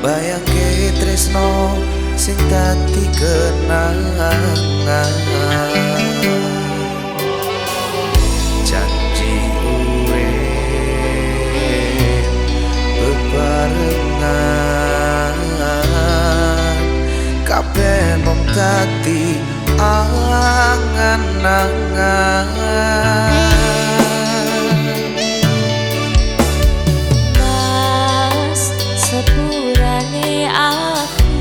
Bayangke tresno sing dadi kenangan, janji urip bebarengan, kabeh mung dadi angan-angan. Sepurane aku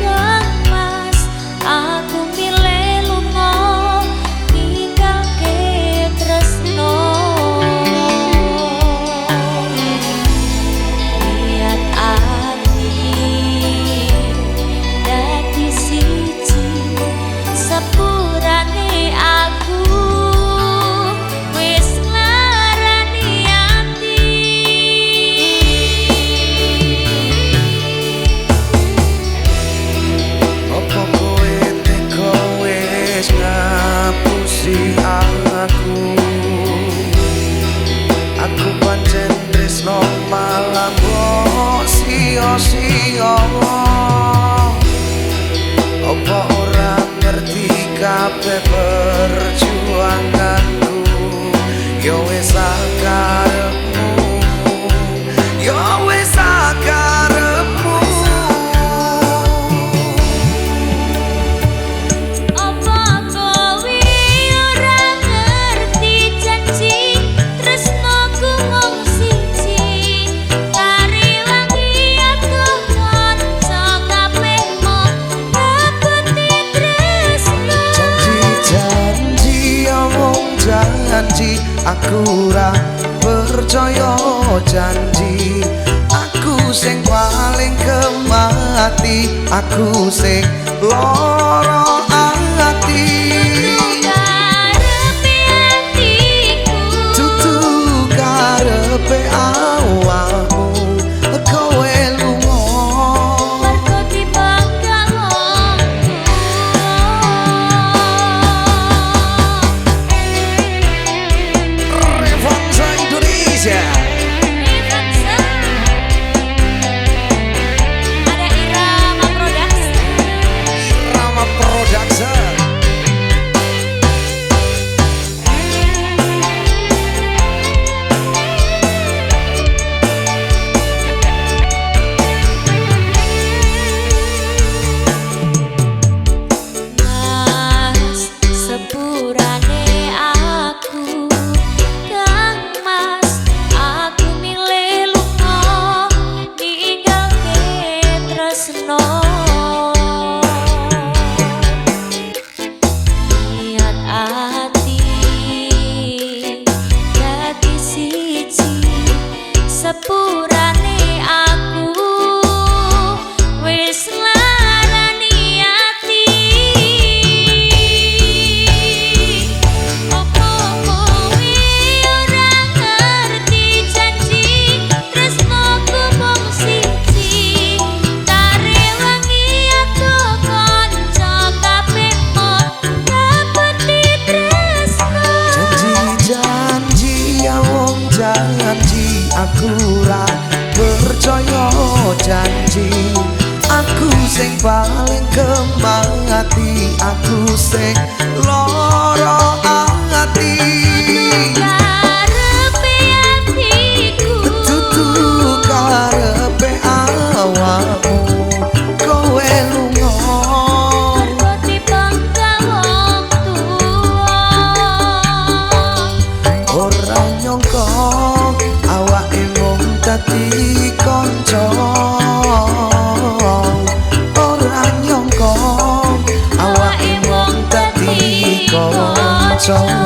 Kang Mas, aku milih lunga ninggalke tresno. Niat ati dadi siji, sepurane aku wis nglarani ati. Aku pancen tresno malah mbok sia-sia. Apa ora ngerti kabeh perjuanganku? Yo wis sakarepmu, yo wis sakarepmu. Janji aku ora percaya janji, aku sing paling kemati, aku sing lara ati. Dudu karepe awakmu, kowe lunga mergo dibangga Indonesia. Ada Irama Production. Mas, sepurane aku Kang Mas, aku milih lunga ninggalke tresno. Niat ati dadi siji, sepurane aku wis nglarani ati. Opo kowe ora ngerti janji, tresnoku mung siji, karewangi aku kanca kabeh mung dapeti tresno. Janji ya wong janji, aku ora percaya janji, aku sing paling kemati, aku sing lara ati. Karepe atiku, dudu karepe awakmu, kowe lunga mergo dibangga wong tuwa. Ora nyangka awake mung dadi kanca, ora nyangka awake mung dadi kanca.